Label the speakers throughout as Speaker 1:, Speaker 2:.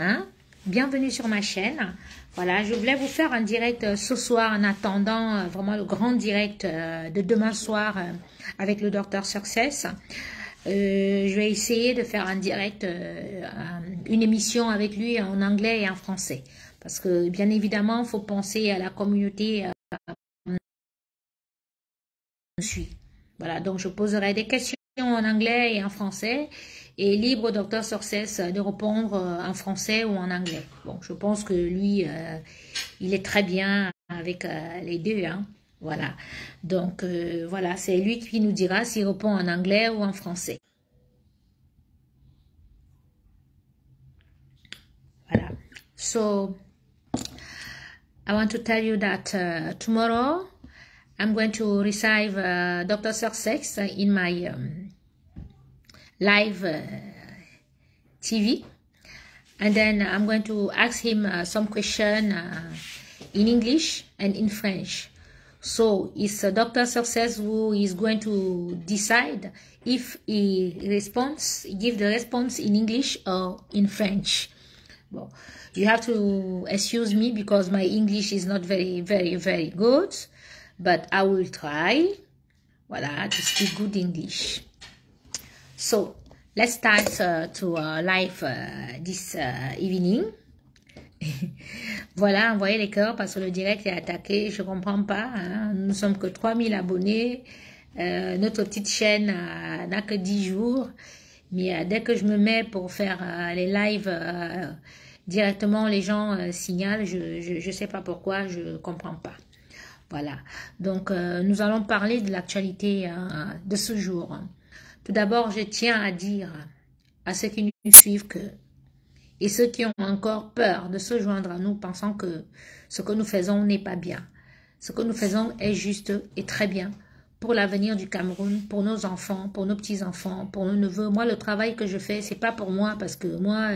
Speaker 1: Hein? Bienvenue sur ma chaîne. Voilà, je voulais vous faire un direct ce soir en attendant vraiment le grand direct de demain soir avec le Dr Success. Je vais essayer de faire un direct, une émission avec lui en anglais et en français. Parce que bien évidemment, il faut penser à la communauté suit. Voilà, donc je poserai des questions en anglais et en français et libre au Dr Success de répondre en français ou en anglais. Bon, je pense que lui, il est très bien avec les deux, hein. Voilà, donc voilà, c'est lui qui nous dira s'il répond en anglais ou en français. Voilà, so I want to tell you that tomorrow I'm going to receive Dr. Success in my live TV, and then I'm going to ask him some question in English and in French. So it's Dr. Success who is going to decide if he give the response in English or in French. Well, you have to excuse me because my English is not very good. But I will try, voilà, to speak good English. So, let's start to live this evening. Voilà, envoyez les cœurs parce que le direct est attaqué. Je comprends pas, hein. Nous ne sommes que 3000 abonnés. Notre petite chaîne n'a que 10 jours. Mais dès que je me mets pour faire les lives directement, les gens signalent. Je sais pas pourquoi, je comprends pas. Voilà, donc nous allons parler de l'actualité de ce jour. Tout d'abord, je tiens à dire à ceux qui nous suivent et ceux qui ont encore peur de se joindre à nous, pensant que ce que nous faisons n'est pas bien. Ce que nous faisons est juste et très bien pour l'avenir du Cameroun, pour nos enfants, pour nos petits-enfants, pour nos neveux. Moi, le travail que je fais, c'est pas pour moi, parce que moi,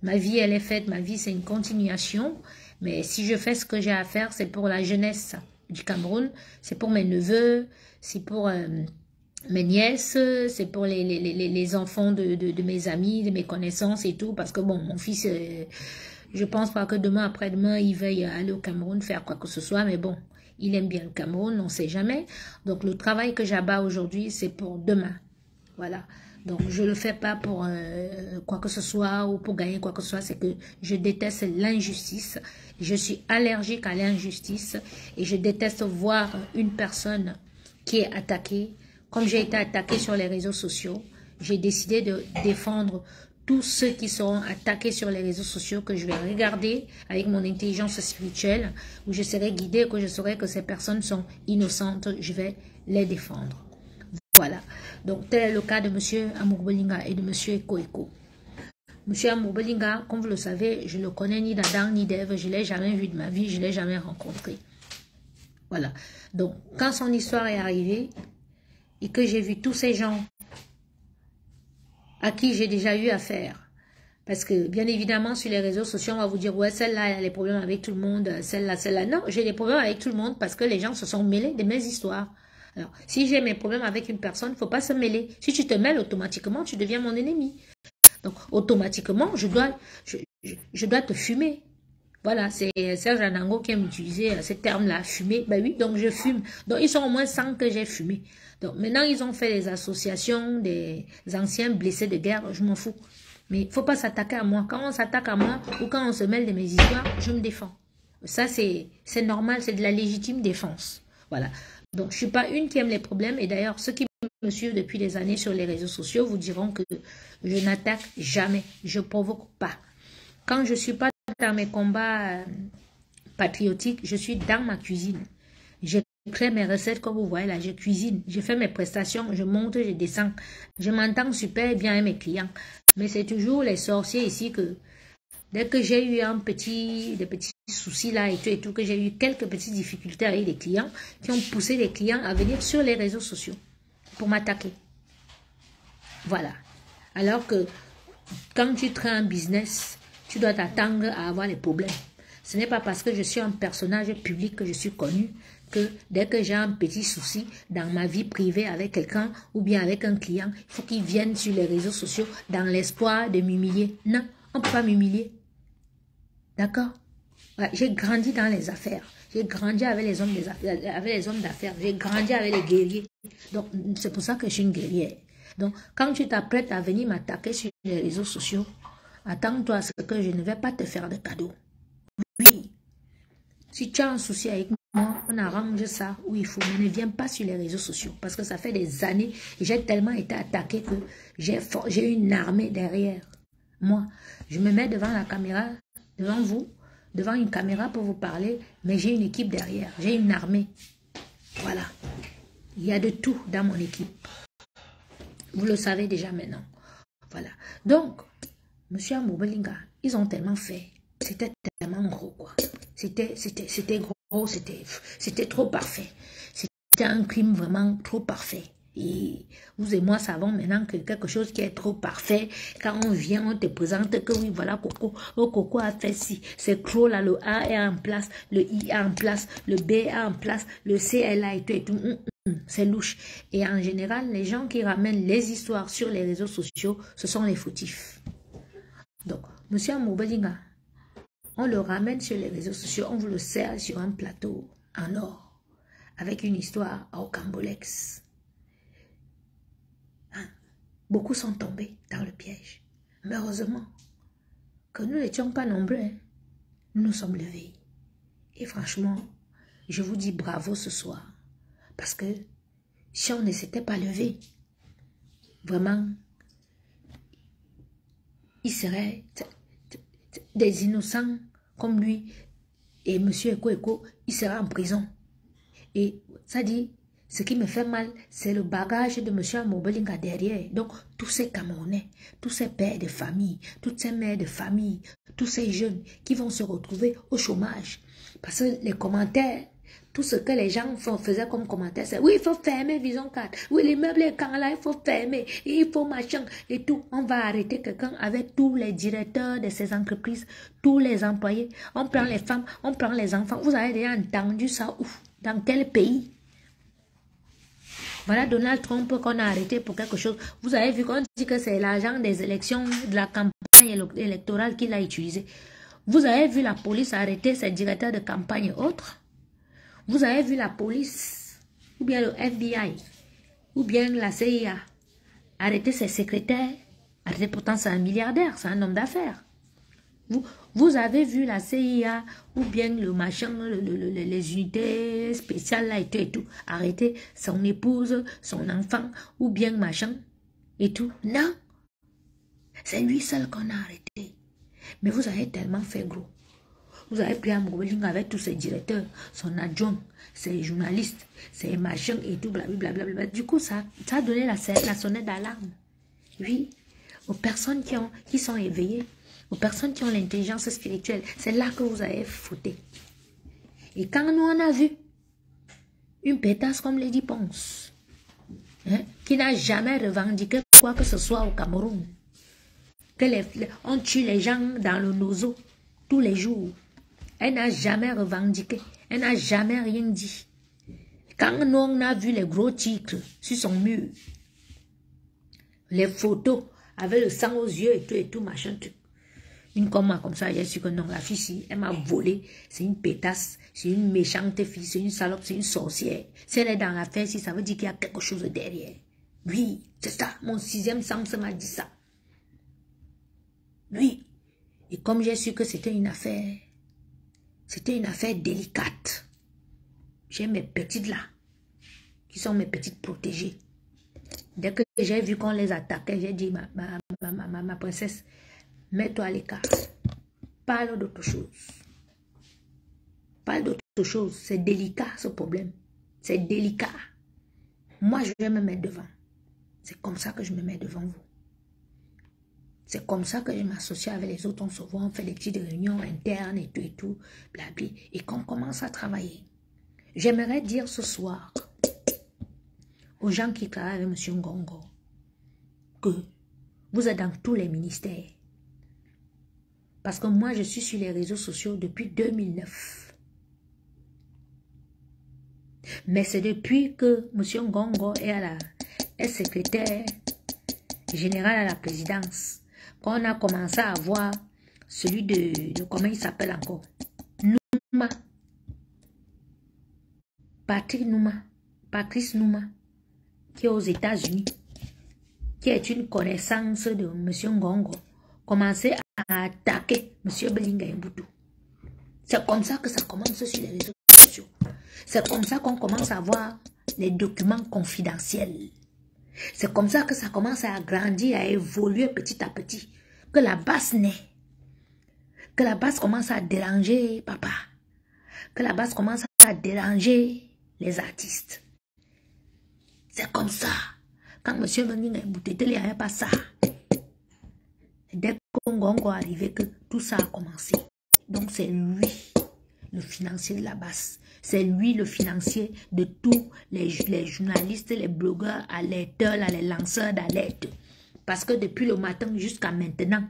Speaker 1: ma vie, elle est faite, ma vie, c'est une continuation. Mais si je fais ce que j'ai à faire, c'est pour la jeunesse du Cameroun, c'est pour mes neveux, c'est pour mes nièces, c'est pour les enfants de mes amis, de mes connaissances et tout. Parce que bon, mon fils, je pense pas que demain, après-demain, il veuille aller au Cameroun faire quoi que ce soit. Mais bon, il aime bien le Cameroun, on ne sait jamais. Donc le travail que j'abats aujourd'hui, c'est pour demain. Voilà. Donc, je ne le fais pas pour quoi que ce soit ou pour gagner quoi que ce soit. C'est que je déteste l'injustice. Je suis allergique à l'injustice et je déteste voir une personne qui est attaquée. Comme j'ai été attaquée sur les réseaux sociaux, j'ai décidé de défendre tous ceux qui seront attaqués sur les réseaux sociaux, que je vais regarder avec mon intelligence spirituelle, où je serai guidée, que je saurai que ces personnes sont innocentes. Je vais les défendre. Voilà, donc tel est le cas de M. Amour Bolinga et de M. Eko. M. Amour Bolinga, comme vous le savez, je ne le connais ni d'Adam ni d'Ève, je ne l'ai jamais vu de ma vie, je ne l'ai jamais rencontré. Voilà, donc quand son histoire est arrivée et que j'ai vu tous ces gens à qui j'ai déjà eu affaire, parce que bien évidemment sur les réseaux sociaux on va vous dire ouais celle-là elle a des problèmes avec tout le monde, celle-là, non, j'ai des problèmes avec tout le monde parce que les gens se sont mêlés de mes histoires. Alors, si j'ai mes problèmes avec une personne, il ne faut pas se mêler. Si tu te mêles, automatiquement, tu deviens mon ennemi. Donc, automatiquement, je dois te fumer. Voilà, c'est Serge Anango qui aime utiliser ce terme-là, fumer. Ben oui, donc je fume. Donc, ils sont au moins 100 que j'ai fumé. Donc, maintenant, ils ont fait les associations des anciens blessés de guerre. Je m'en fous. Mais il ne faut pas s'attaquer à moi. Quand on s'attaque à moi ou quand on se mêle de mes histoires, je me défends. Ça, c'est normal, c'est de la légitime défense. Voilà. Donc, je ne suis pas une qui aime les problèmes. Et d'ailleurs, ceux qui me suivent depuis des années sur les réseaux sociaux vous diront que je n'attaque jamais. Je ne provoque pas. Quand je ne suis pas dans mes combats patriotiques, je suis dans ma cuisine. Je crée mes recettes comme vous voyez là. Je cuisine. Je fais mes prestations. Je monte, je descends. Je m'entends super bien avec mes clients. Mais c'est toujours les sorciers ici que... Dès que j'ai eu des petits soucis là et tout, que j'ai eu quelques petites difficultés avec des clients qui ont poussé les clients à venir sur les réseaux sociaux pour m'attaquer. Voilà. Alors que quand tu crées un business, tu dois t'attendre à avoir les problèmes. Ce n'est pas parce que je suis un personnage public que je suis connu que dès que j'ai un petit souci dans ma vie privée avec quelqu'un ou bien avec un client, il faut qu'il vienne sur les réseaux sociaux dans l'espoir de m'humilier. Non. On ne peut pas m'humilier. D'accord? Ouais, j'ai grandi dans les affaires. J'ai grandi avec les hommes d'affaires. J'ai grandi avec les guerriers. Donc, c'est pour ça que je suis une guerrière. Donc, quand tu t'apprêtes à venir m'attaquer sur les réseaux sociaux, attends-toi à ce que je ne vais pas te faire de cadeaux. Oui. Si tu as un souci avec moi, on arrange ça où il faut. Mais ne viens pas sur les réseaux sociaux. Parce que ça fait des années et j'ai tellement été attaqué que j'ai une armée derrière moi. Je me mets devant la caméra, devant vous, devant une caméra pour vous parler, mais j'ai une équipe derrière. J'ai une armée. Voilà. Il y a de tout dans mon équipe. Vous le savez déjà maintenant. Voilà. Donc, monsieur Amobelinga, ils ont tellement fait. C'était tellement gros, quoi. C'était gros, c'était trop parfait. C'était un crime vraiment trop parfait. Et vous et moi savons maintenant que quelque chose qui est trop parfait, quand on vient, on te présente que oui, voilà, Coco, oh, Coco a fait ci, c'est trop là, le A est en place, le I est en place, le B est en place, le C est là et tout, c'est louche. Et en général, les gens qui ramènent les histoires sur les réseaux sociaux, ce sont les fautifs. Donc, monsieur Amobelinga, on le ramène sur les réseaux sociaux, on vous le sert sur un plateau en or, avec une histoire au Cambolex. Hein? Beaucoup sont tombés dans le piège. Mais heureusement que nous n'étions pas nombreux. Hein? Nous nous sommes levés. Et franchement, je vous dis bravo ce soir. Parce que si on ne s'était pas levé, vraiment, il serait des innocents comme lui et M. Eko, il sera en prison. Et ça dit, ce qui me fait mal, c'est le bagage de M. Amobelinga derrière. Donc, tous ces Camerounais, tous ces pères de famille, toutes ces mères de famille, tous ces jeunes qui vont se retrouver au chômage. Parce que les commentaires, tout ce que les gens faisaient comme commentaire, c'est oui, il faut fermer Vision 4. Oui, les meubles et quand là, il faut fermer. Et il faut machin et tout. On va arrêter quelqu'un avec tous les directeurs de ces entreprises, tous les employés. On prend les femmes, on prend les enfants. Vous avez déjà entendu ça où? Dans quel pays? Voilà Donald Trump qu'on a arrêté pour quelque chose. Vous avez vu qu'on dit que c'est l'argent des élections, de la campagne électorale qu'il a utilisé. Vous avez vu la police arrêter ses directeurs de campagne et autres. Vous avez vu la police, ou bien le FBI, ou bien la CIA, arrêter ses secrétaires. Arrêter, pourtant c'est un milliardaire, c'est un homme d'affaires. Vous avez vu la CIA, ou bien le machin, les unités spéciales là et tout, arrêter son épouse, son enfant, ou bien machin, et tout. Non, c'est lui seul qu'on a arrêté. Mais vous avez tellement fait gros. Vous avez pris un Amobelinga avec tous ses directeurs, son adjoint, ses journalistes, ses machins et tout, blablabla. Du coup, ça a donné la sonnette d'alarme. Oui, aux personnes qui sont éveillées, aux personnes qui ont l'intelligence spirituelle, c'est là que vous avez fauté. Et quand nous on a vu une pétasse comme Lady Ponce, hein, qui n'a jamais revendiqué quoi que ce soit au Cameroun, que on tue les gens dans le nozo tous les jours, elle n'a jamais revendiqué, elle n'a jamais rien dit. Quand nous on a vu les gros titres sur son mur, les photos avec le sang aux yeux et tout machin, tout. Une comme ça, j'ai su que non, la fille, si elle m'a volé, c'est une pétasse, c'est une méchante fille, c'est une salope, c'est une sorcière. Si elle est dans l'affaire, si ça veut dire qu'il y a quelque chose derrière. Oui, c'est ça, mon sixième sens m'a dit ça. Oui, et comme j'ai su que c'était une affaire délicate, j'ai mes petites là, qui sont mes petites protégées. Dès que j'ai vu qu'on les attaquait, j'ai dit, ma princesse, mets-toi à l'écart. Parle d'autre chose. Parle d'autre chose. C'est délicat ce problème. C'est délicat. Moi, je vais me mettre devant. C'est comme ça que je me mets devant vous. C'est comme ça que je m'associe avec les autres. On se voit, on fait des petites réunions internes et tout, blabli. Et qu'on commence à travailler. J'aimerais dire ce soir aux gens qui travaillent avec M. Ngongo que vous êtes dans tous les ministères. Parce que moi, je suis sur les réseaux sociaux depuis 2009. Mais c'est depuis que M. Ngongo est secrétaire général à la présidence. quand on a commencé à voir celui de comment il s'appelle encore? Nouma. Patrice Nouma, qui est aux États-Unis, qui est une connaissance de M. Ngongo, commençait à attaquer M. Belinga Mboutou. C'est comme ça que ça commence sur les réseaux sociaux. C'est comme ça qu'on commence à voir les documents confidentiels. C'est comme ça que ça commence à grandir, à évoluer petit à petit. Que la base naît. Que la base commence à déranger papa. Que la base commence à déranger les artistes. C'est comme ça. Quand M. Belinga Mboutou était là, il n'y avait pas ça. Dès qu'on est arrivé, que tout ça a commencé. Donc c'est lui, le financier de la base. C'est lui le financier de tous les journalistes, les blogueurs, alerteurs, les lanceurs d'alerte. Parce que depuis le matin jusqu'à maintenant,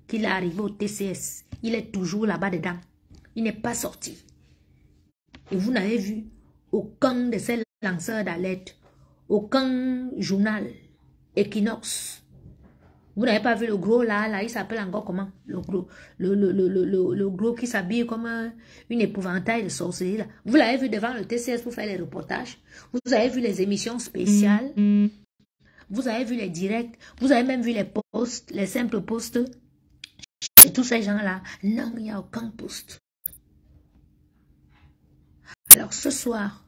Speaker 1: qu'il est arrivé au TCS, il est toujours là-bas dedans. Il n'est pas sorti. Et vous n'avez vu aucun de ces lanceurs d'alerte, aucun journal, Equinox. Vous n'avez pas vu le gros là, il s'appelle encore comment? Le gros, le gros qui s'habille comme une épouvantail de sorcellerie là. Vous l'avez vu devant le TCS pour faire les reportages. Vous avez vu les émissions spéciales. Vous avez vu les directs. Vous avez même vu les posts, les simples posts. Et tous ces gens-là, non, il n'y a aucun post. Alors ce soir,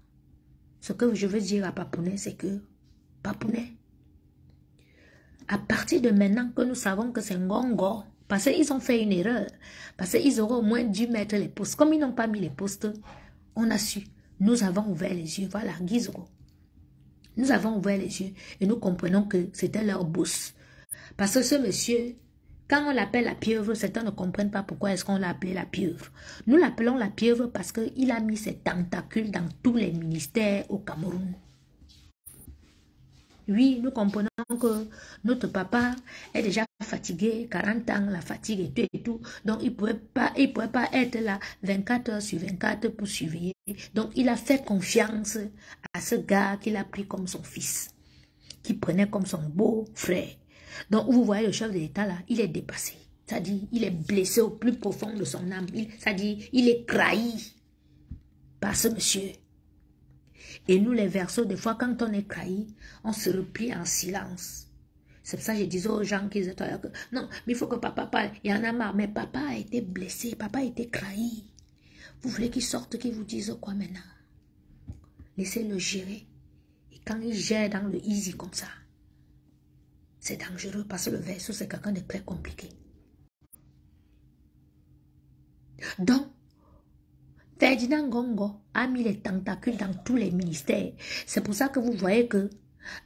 Speaker 1: ce que je veux dire à Papounet, c'est que Papounet, à partir de maintenant que nous savons que c'est Ngongo, parce qu'ils ont fait une erreur, parce qu'ils auraient au moins dû mettre les postes. Comme ils n'ont pas mis les postes, on a su. Nous avons ouvert les yeux. Voilà, Guizoro. Nous avons ouvert les yeux et nous comprenons que c'était leur boss. Parce que ce monsieur, quand on l'appelle la pieuvre, certains ne comprennent pas pourquoi est-ce qu'on l'a appelé la pieuvre. Nous l'appelons la pieuvre parce qu'il a mis ses tentacules dans tous les ministères au Cameroun. Oui, nous comprenons que notre papa est déjà fatigué, 40 ans, la fatigue et tout et tout. Donc, il ne pouvait pas être là 24 heures sur 24 pour surveiller. Donc, il a fait confiance à ce gars qu'il a pris comme son fils, qui prenait comme son beau frère. Donc, vous voyez le chef de l'État là, il est dépassé. C'est-à-dire, il est blessé au plus profond de son âme. C'est-à-dire, il est trahi par ce monsieur. Et nous, les versos, des fois, quand on est trahi, on se replie en silence. C'est pour ça que je disais aux gens qui étaient que non, mais il faut que papa parle. Il y en a marre. Mais papa a été blessé, papa a été trahi. Vous voulez qu'il sorte, qu'il vous dise quoi maintenant? Laissez-le gérer. Et quand il gère dans le easy comme ça, c'est dangereux parce que le verso, c'est quelqu'un de très compliqué. Donc, Ferdinand Ngongo a mis les tentacules dans tous les ministères. C'est pour ça que vous voyez que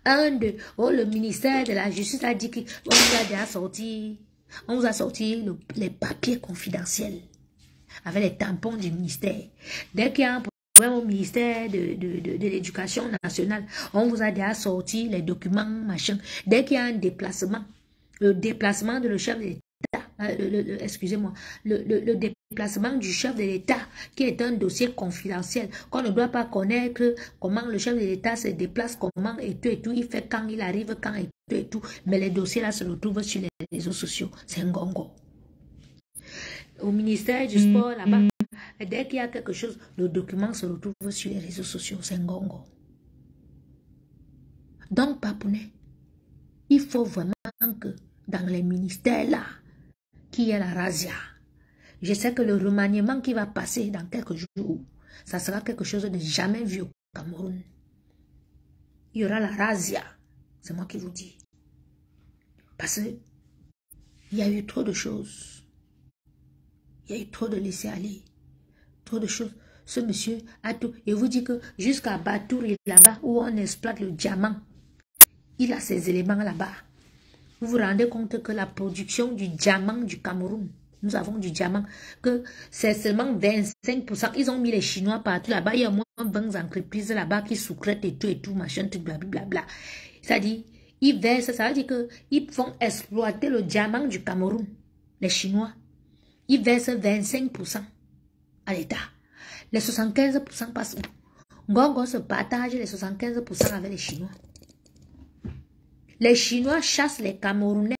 Speaker 1: le ministère de la Justice a dit qu'on vous a déjà sorti, on vous a sorti les papiers confidentiels avec les tampons du ministère. Dès qu'il y a un problème au ministère de l'Éducation nationale, on vous a déjà sorti les documents, machin. Dès qu'il y a un déplacement, le déplacement de le chef de l'État, excusez-moi, le déplacement du chef de l'État, qui est un dossier confidentiel, qu'on ne doit pas connaître comment le chef de l'État se déplace, comment et tout, il fait quand il arrive, quand et tout, mais les dossiers là se retrouvent sur les réseaux sociaux, c'est un Ngongo. Au ministère du sport, là-bas, dès qu'il y a quelque chose, le document se retrouve sur les réseaux sociaux, c'est un Ngongo. Donc, Papounet, il faut vraiment que dans les ministères là, qui est la razzia. Je sais que le remaniement qui va passer dans quelques jours, ça sera quelque chose de jamais vu au Cameroun. Il y aura la razzia. C'est moi qui vous dis. Parce qu'il y a eu trop de choses. Il y a eu trop de laisser-aller. Trop de choses. Ce monsieur a tout. Et vous dit que jusqu'à Batouri, là-bas, où on exploite le diamant, il a ces éléments là-bas. Vous vous rendez compte que la production du diamant du Cameroun, nous avons du diamant, que c'est seulement 25%. Ils ont mis les Chinois partout là-bas. Il y a moins de 20 entreprises là-bas qui sous-traitent et tout, machin, tout, blablabla. C'est-à-dire, ils versent, ça veut dire qu'ils vont exploiter le diamant du Cameroun, les Chinois. Ils versent 25% à l'État. Les 75% passent où? Ngongo se partage les 75% avec les Chinois. Les Chinois chassent les Camerounais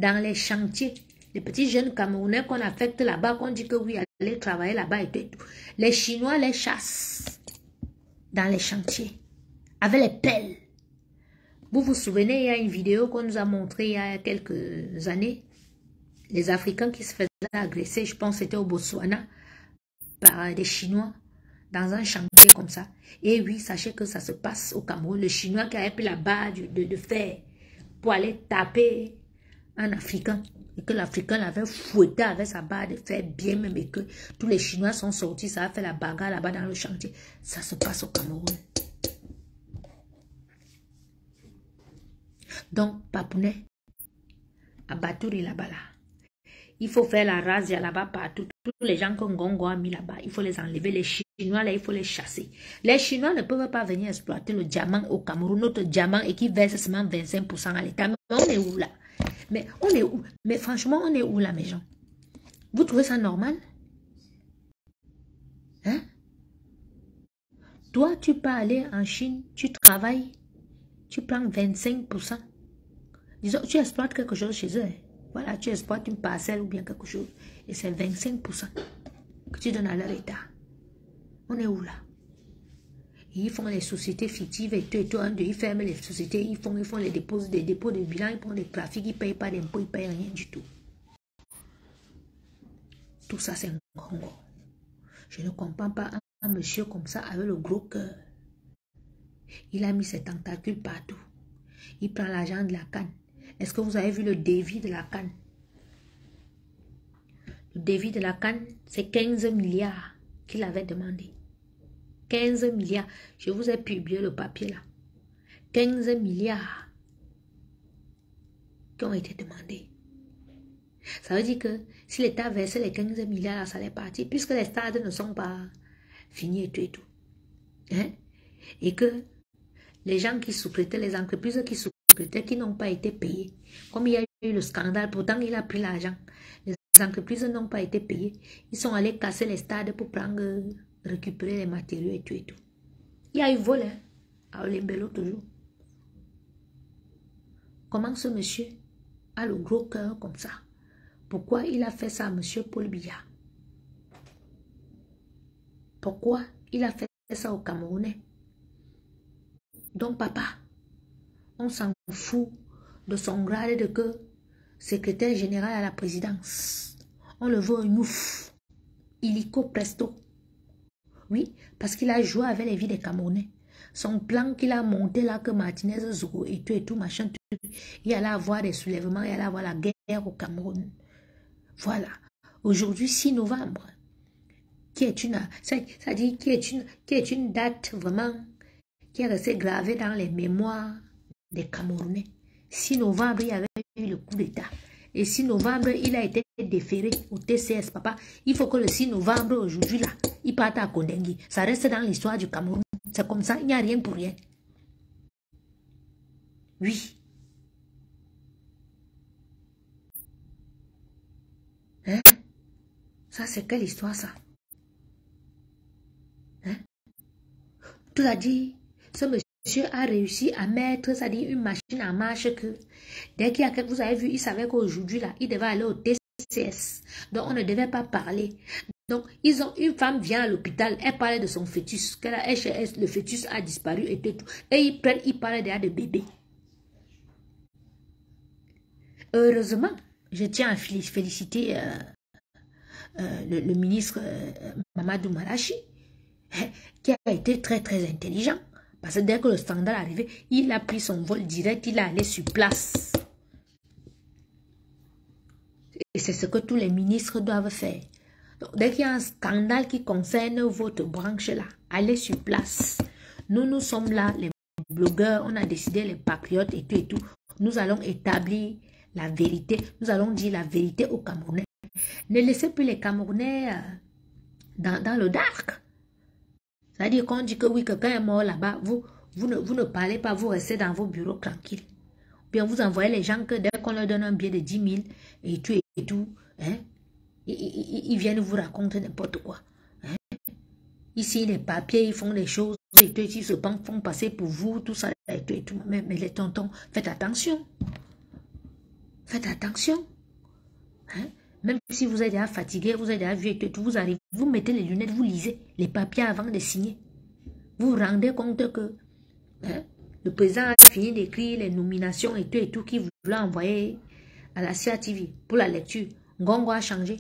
Speaker 1: dans les chantiers. Les petits jeunes Camerounais qu'on affecte là-bas, qu'on dit que oui, allez travailler là-bas et tout. Les Chinois les chassent dans les chantiers avec les pelles. Vous vous souvenez, il y a une vidéo qu'on nous a montrée il y a quelques années. Les Africains qui se faisaient agresser, je pense que c'était au Botswana, par des Chinois, dans un chantier comme ça. Et oui, sachez que ça se passe au Cameroun. Le Chinois qui avait pris la barre de fer pour aller taper un Africain. Et que l'Africain l'avait fouetté avec sa barre de fer bien même et que tous les Chinois sont sortis, ça a fait la bagarre là-bas dans le chantier. Ça se passe au Cameroun. Donc, Papounet, à Batouri là-bas là. Il faut faire la razzia là-bas partout. Tous les gens que Ngongo a mis là-bas, il faut les enlever. Les Chinois, là, il faut les chasser. Les Chinois ne peuvent pas venir exploiter le diamant au Cameroun. Notre diamant et qui verse seulement 25% à l'État. Mais on est où là? Mais on est où? Mais franchement, on est où là, mes gens? Vous trouvez ça normal? Hein? Toi, tu peux aller en Chine, tu travailles, tu prends 25%. Disons, tu exploites quelque chose chez eux. Voilà, tu exploites une parcelle ou bien quelque chose. Et c'est 25% que tu donnes à leur État. On est où là? Et ils font les sociétés fictives et tout, ils ferment les sociétés, ils font les dépôts, des dépôts de bilan, ils font des trafics, ils ne payent pas d'impôts, ils ne payent rien du tout. Tout ça, c'est un Congo. Je ne comprends pas un monsieur comme ça avec le gros cœur. Il a mis ses tentacules partout. Il prend l'argent de la canne. Est-ce que vous avez vu le défi de la canne? Le défi de la canne, c'est 15 milliards qu'il avait demandé. 15 milliards. Je vous ai publié le papier là. 15 milliards qui ont été demandés. Ça veut dire que si l'État versait les 15 milliards là, ça allait partir. Puisque les stades ne sont pas finis et tout. Hein? Et que les gens qui sous-traitaient, les entreprises qui sous-traitaient, qui n'ont pas été payées. Comme il y a eu le scandale, pourtant il a pris l'argent. Les entreprises n'ont pas été payées. Ils sont allés casser les stades pour prendre, récupérer les matériaux et tout et tout. Il y a eu vol, hein, à Olembelo toujours. Comment ce monsieur a le gros cœur comme ça? Pourquoi il a fait ça à monsieur Paul Biya? Pourquoi il a fait ça aux Camerounais? Donc papa, on s'en fout de son grade de que secrétaire général à la présidence. On le veut un ouf. Illico presto. Oui, parce qu'il a joué avec les vies des Camerounais. Son plan qu'il a monté là, que Martinez, Zogo et tout, machin, tout, il allait avoir des soulèvements, il allait avoir la guerre au Cameroun. Voilà. Aujourd'hui, 6 novembre, qui est une date vraiment qui est restée gravée dans les mémoires des Camerounais. 6 novembre, il y avait eu le coup d'État. Et 6 novembre, il a été déféré au TCS, papa. Il faut que le 6 novembre, aujourd'hui, là, il parte à Kondengui. Ça reste dans l'histoire du Cameroun. C'est comme ça, il n'y a rien pour rien. Oui. Hein? Ça, c'est quelle histoire, ça? Hein? Tout a dit, ce monsieur a réussi à mettre, ça dit, une machine en marche que, dès qu'il y a quelqu'un, vous avez vu, il savait qu'aujourd'hui, là, il devait aller au TCS. Donc, on ne devait pas parler. Donc, ils ont une femme vient à l'hôpital, elle parlait de son fœtus, le fœtus a disparu et tout. Et ils parlent déjà de bébé. Heureusement, je tiens à féliciter le ministre Mamadou Marachi, qui a été très très intelligent. Parce que dès que le scandale est arrivé, il a pris son vol direct, il est allé sur place. Et c'est ce que tous les ministres doivent faire. Donc, dès qu'il y a un scandale qui concerne votre branche là, allez sur place. Nous sommes là, les blogueurs, on a décidé, les patriotes et tout et tout. Nous allons établir la vérité. Nous allons dire la vérité aux Camerounais. Ne laissez plus les Camerounais dans le dark. C'est-à-dire qu'on dit que oui, quelqu'un est mort là-bas, vous ne parlez pas, vous restez dans vos bureaux tranquilles. Bien, vous envoyez les gens que dès qu'on leur donne un billet de 10 000 et tout, hein, ils viennent vous raconter n'importe quoi. Hein. Ici, les papiers, ils font les choses, et tout, ils se font passer pour vous, tout ça, et tout. Mais les tontons, faites attention. Faites attention. Hein? Même si vous êtes déjà fatigué, vous êtes déjà vieux, vous arrivez, vous mettez les lunettes, vous lisez les papiers avant de signer. Vous vous rendez compte que hein, le président a fini d'écrire les nominations et tout qu'il voulait envoyer à la CATV pour la lecture. Ngongo a changé.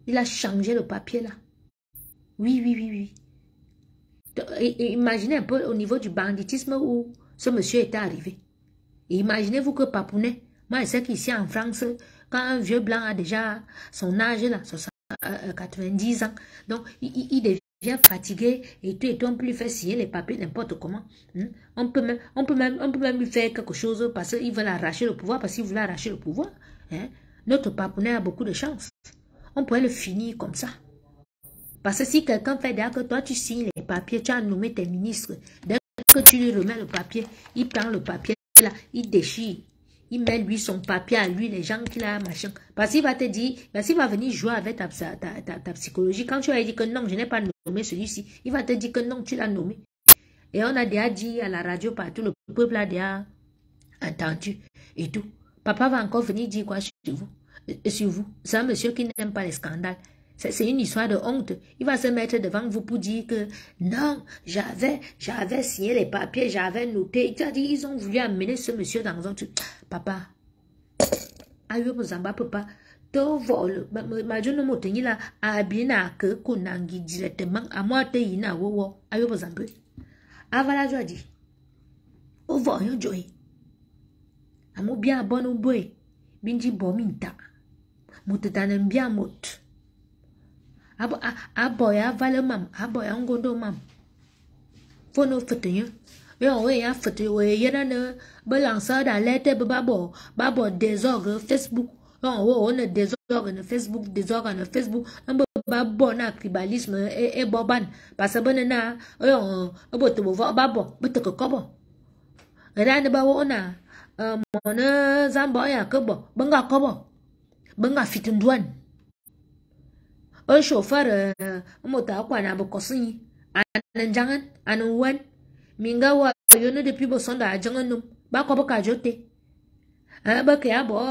Speaker 1: Il a changé le papier là. Oui. Et imaginez un peu au niveau du banditisme où ce monsieur était arrivé. Et imaginez-vous que Papounet, moi je sais qu'ici en France, quand un vieux blanc a déjà son âge là, 90 ans, donc il devient fatigué et tout, on peut lui faire signer les papiers n'importe comment. On peut même lui faire quelque chose parce qu'il veut arracher le pouvoir, parce qu'il voulait arracher le pouvoir. Hein? Notre Papounet a beaucoup de chance. On pourrait le finir comme ça. Parce que si quelqu'un fait d'ailleurs que toi tu signes les papiers, tu as nommé tes ministres, dès que tu lui remets le papier, il prend le papier là, il déchire. Il met lui son papier à lui, les gens qu'il a, machin. Parce qu'il va te dire, parce qu'il va venir jouer avec ta psychologie. Quand tu as dit que non, je n'ai pas nommé celui-ci, il va te dire que non, tu l'as nommé. Et on a déjà dit à la radio partout, le peuple a déjà entendu et tout. Papa va encore venir dire quoi sur vous. C'est un monsieur qui n'aime pas les scandales. C'est une histoire de honte. Il va se mettre devant vous pour dire que non, j'avais signé les papiers, j'avais noté. Il a dit, ils ont voulu amener ce monsieur dans un truc. Papa, ayo zamba papa, to vol, ma jono moteni la abina que konangi directement à moi te ina wo ayo zamba. Avala jo dit. O vo yo joy. Amo bien bon ou boy. Binji bominta. Mutetanem bien mot. Aboya vale mam, aboya ngondo mam. Fono fetenyo. Yo we ya fete we yena ne balancer d'alerte babo désordre Facebook. On a désordre na Facebook, désordre na Facebook. On babo na tribalisme et boban. Parce que bonena yo boto babo boto kobo. Rana ba wona mona zamboya kobo. Banga kobo. Banga fitundwan. Un chauffeur mota kwa na bokosin ananjangan anwan minga wa yono depuis bosonda janganum ba ko boka jote ba ke abo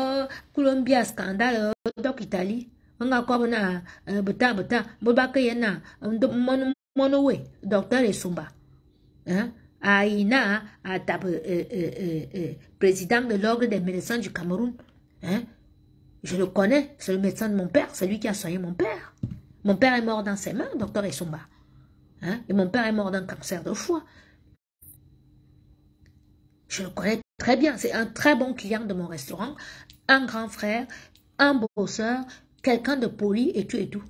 Speaker 1: Colombia scandale dok Italie nga ko na beta bo ba ke yana mono we docteur Esumba aina atap président de l'ordre des médecins du Cameroun. Je le connais, c'est le médecin de mon père, c'est lui qui a soigné mon père. Mon père est mort dans ses mains, docteur Esumba. Et mon père est mort d'un cancer de foie. Je le connais très bien, c'est un très bon client de mon restaurant, un grand frère, un bosseur, quelqu'un de poli et tout.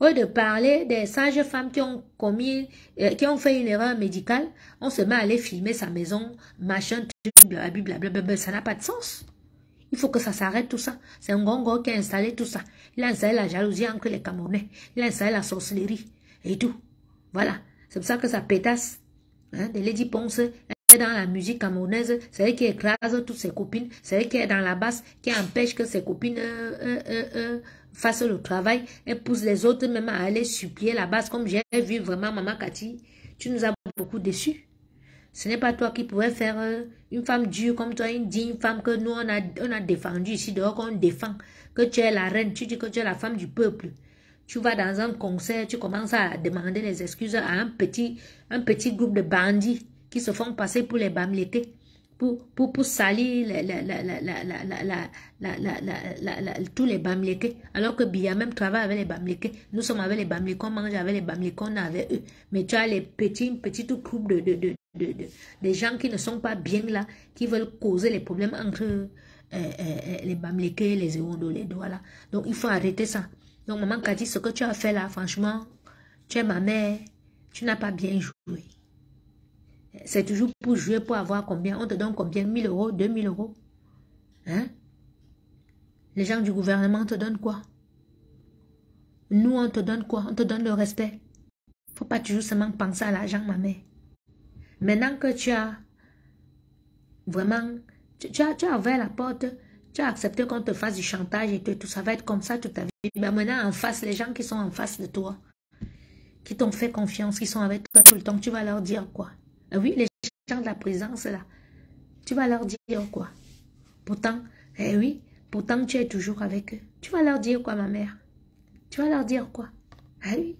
Speaker 1: Au lieu de parler des sages femmes qui ont commis, qui ont fait une erreur médicale, on se met à aller filmer sa maison, machin, blablabla, ça n'a pas de sens. Il faut que ça s'arrête tout ça. C'est un Ngongo qui a installé tout ça. Il a installé la jalousie entre les Camerounais. Il a installé la sorcellerie et tout. Voilà. C'est pour ça que ça pétasse. De Lady Ponce est dans la musique camerounaise. C'est elle qui écrase toutes ses copines. C'est elle qui est dans la basse, qui empêche que ses copines fassent le travail. Elle pousse les autres même à aller supplier la basse. Comme j'ai vu vraiment Maman Cathy, tu nous as beaucoup déçus. Ce n'est pas toi qui pourrais faire une femme dure comme toi, une digne femme que nous, on a défendue ici dehors, qu'on défend. Que tu es la reine, tu dis que tu es la femme du peuple. Tu vas dans un concert, tu commences à demander les excuses à un petit groupe de bandits qui se font passer pour les bamlétés, pour salir tous les bamlétés. Alors que Bia même travaille avec les bamlétés. Nous sommes avec les bamlétés, on mange avec les bamlétés, on est avec eux. Mais tu as les petits groupes des gens qui ne sont pas bien là, qui veulent causer les problèmes entre les bamlétés et les Ewondo, les voilà. Donc il faut arrêter ça. Donc Maman Cathy, ce que tu as fait là, franchement, tu es ma mère, tu n'as pas bien joué. C'est toujours pour jouer, pour avoir combien? On te donne combien? 1000 euros, 2000 euros? Les gens du gouvernement te donnent quoi? Nous, on te donne quoi? On te donne le respect. Faut pas toujours seulement penser à l'argent, ma mère. Maintenant que tu as vraiment, tu as ouvert la porte, tu as accepté qu'on te fasse du chantage et tout, ça va être comme ça toute ta vie. Mais maintenant, en face, les gens qui sont en face de toi, qui t'ont fait confiance, qui sont avec toi tout le temps, tu vas leur dire quoi? Oui, les gens de la présence là, tu vas leur dire quoi? Pourtant, eh oui, pourtant tu es toujours avec eux. Tu vas leur dire quoi, ma mère? Tu vas leur dire quoi? Ah oui.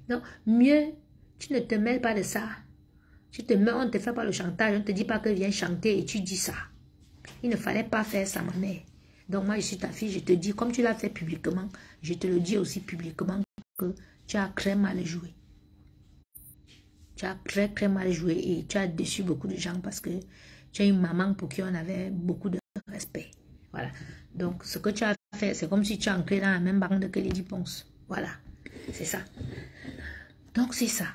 Speaker 1: Donc, mieux, tu ne te mêles pas de ça. Tu te mets, on ne te fait pas le chantage, on ne te dit pas que viens chanter et tu dis ça. Il ne fallait pas faire ça, ma mère. Donc moi, je suis ta fille, je te dis, comme tu l'as fait publiquement, je te le dis aussi publiquement que tu as très mal joué. Tu as très très mal joué et tu as déçu beaucoup de gens parce que tu as une maman pour qui on avait beaucoup de respect. Voilà. Donc ce que tu as fait, c'est comme si tu as ancré dans la même bande que Lady Ponce. Voilà. C'est ça. Donc c'est ça.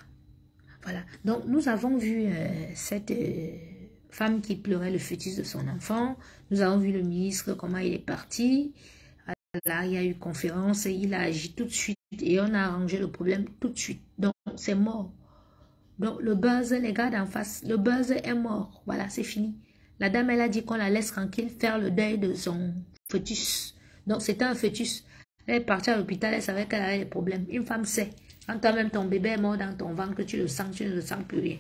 Speaker 1: Voilà. Donc nous avons vu cette femme qui pleurait le fœtus de son enfant. Nous avons vu le ministre, comment il est parti. Là, il y a eu conférence et il a agi tout de suite et on a arrangé le problème tout de suite. Donc c'est mort. Donc le buzz, les gars d'en face, le buzz est mort. Voilà, c'est fini. La dame, elle a dit qu'on la laisse tranquille faire le deuil de son fœtus. Donc c'était un fœtus. Elle est partie à l'hôpital, elle savait qu'elle avait des problèmes. Une femme sait. Quand toi-même ton bébé est mort dans ton ventre, tu le sens, tu ne le sens plus rien.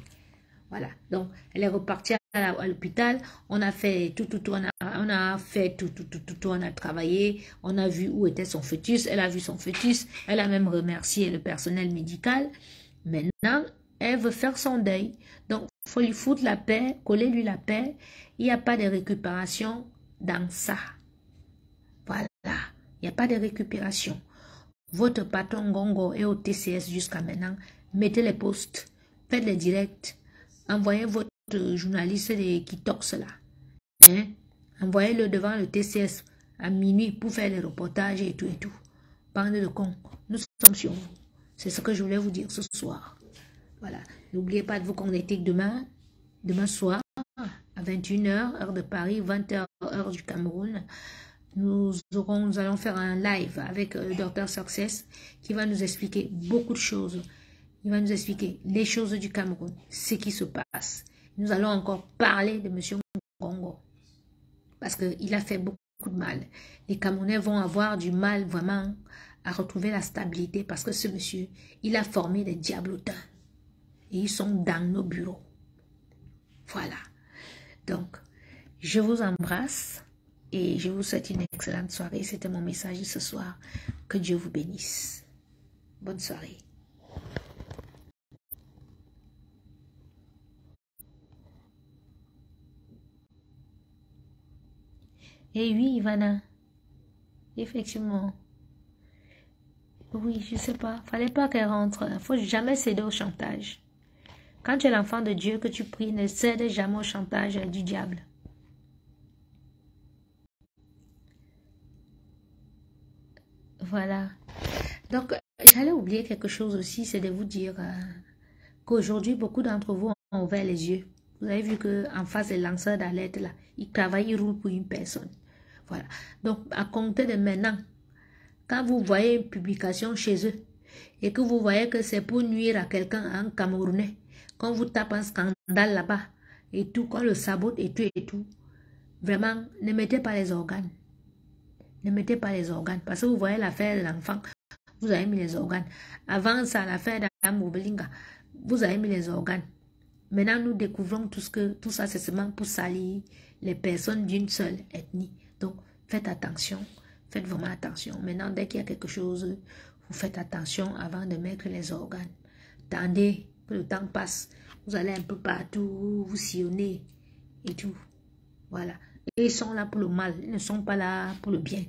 Speaker 1: Voilà. Donc elle est repartie à l'hôpital. On a fait tout, on a fait tout, on a travaillé. On a vu où était son fœtus. Elle a vu son fœtus. Elle a même remercié le personnel médical. Maintenant, elle veut faire son deuil. Donc, il faut lui foutre la paix, coller lui la paix. Il n'y a pas de récupération dans ça. Voilà. Il n'y a pas de récupération. Votre patron Gongo est au TCS jusqu'à maintenant. Mettez les posts. Faites les directs. Envoyez votre journaliste qui toxe là. Hein? Envoyez-le devant le TCS à minuit pour faire les reportages et tout et tout. Bande de cons. Nous sommes sur vous. C'est ce que je voulais vous dire ce soir. Voilà. N'oubliez pas de vous connecter demain soir, à 21h, heure de Paris, 20h, heure du Cameroun. Nous allons faire un live avec le Dr Success qui va nous expliquer beaucoup de choses. Il va nous expliquer les choses du Cameroun, ce qui se passe. Nous allons encore parler de M. Gongo parce qu'il a fait beaucoup de mal. Les Camerounais vont avoir du mal vraiment à retrouver la stabilité parce que ce monsieur, il a formé des diablotins. Et ils sont dans nos bureaux. Voilà. Donc, je vous embrasse et je vous souhaite une excellente soirée. C'était mon message de ce soir. Que Dieu vous bénisse. Bonne soirée. Et oui, Ivana. Effectivement. Oui, je sais pas. Fallait pas qu'elle rentre. Faut jamais céder au chantage. Quand tu es l'enfant de Dieu que tu pries, ne cède jamais au chantage du diable. Voilà. Donc, j'allais oublier quelque chose aussi, c'est de vous dire qu'aujourd'hui, beaucoup d'entre vous ont ouvert les yeux. Vous avez vu qu'en face des lanceurs d'alerte, là, ils travaillent, ils roulent pour une personne. Voilà. Donc, à compter de maintenant, quand vous voyez une publication chez eux et que vous voyez que c'est pour nuire à quelqu'un, un Camerounais, quand vous tapez un scandale là-bas et tout, quand le sabote et tout, vraiment, ne mettez pas les organes. Ne mettez pas les organes. Parce que vous voyez l'affaire de l'enfant, vous avez mis les organes. Avant ça, l'affaire d'Adam Obelinga, vous avez mis les organes. Maintenant, nous découvrons tout ça, c'est seulement pour salir les personnes d'une seule ethnie. Donc, faites attention. Faites vraiment attention. Maintenant, dès qu'il y a quelque chose, vous faites attention avant de mettre les organes. Attendez que le temps passe. Vous allez un peu partout, vous sillonnez et tout. Voilà. Et ils sont là pour le mal. Ils ne sont pas là pour le bien.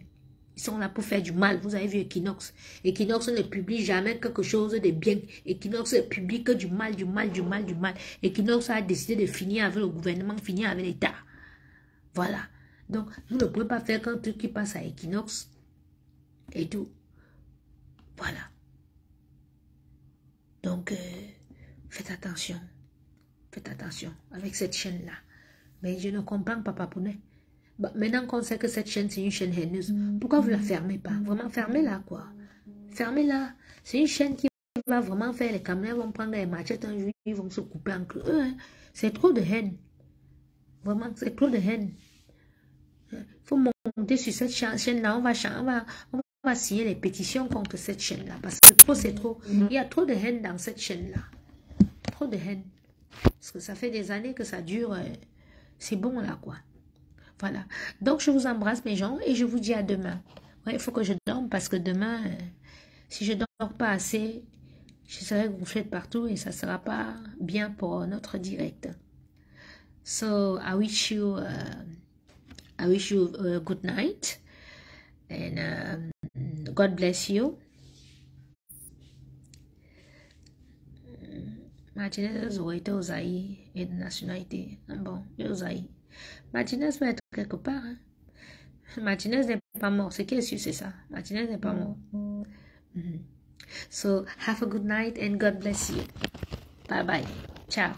Speaker 1: Ils sont là pour faire du mal. Vous avez vu Equinox. Equinox ne publie jamais quelque chose de bien. Equinox publie que du mal, du mal, du mal, du mal. Equinox a décidé de finir avec le gouvernement, finir avec l'État. Voilà. Donc, vous ne pouvez pas faire qu'un truc qui passe à Equinox et tout. Voilà. Donc, faites attention. Faites attention avec cette chaîne-là. Mais je ne comprends pas, Papa Pounet. Bah, maintenant qu'on sait que cette chaîne, c'est une chaîne haineuse, pourquoi vous ne la fermez pas? Vraiment, fermez-la, quoi. Fermez-la. C'est une chaîne qui va vraiment faire, les Camerounais vont prendre les machettes un jour, ils vont se couper entre eux. Hein. C'est trop de haine. Vraiment, c'est trop de haine. Il faut monter sur cette chaîne-là. On va signer les pétitions contre cette chaîne-là. Parce que trop, c'est trop. Il y a trop de haine dans cette chaîne-là. Trop de haine. Parce que ça fait des années que ça dure. C'est bon, là, quoi. Voilà. Donc, je vous embrasse, mes gens, et je vous dis à demain. Ouais, il faut que je dorme parce que demain, si je ne dors pas assez, je serai gonflée de partout et ça ne sera pas bien pour notre direct. So, I wish you a good night and God bless you. Martinez aurait Osaï et de nationalité. Bon, Osaï. Martinez va être quelque part. Hein. Martinez n'est pas mort. Ce qui est sûr, c'est ça. Martinez n'est pas mort. So, have a good night and God bless you. Bye bye. Ciao.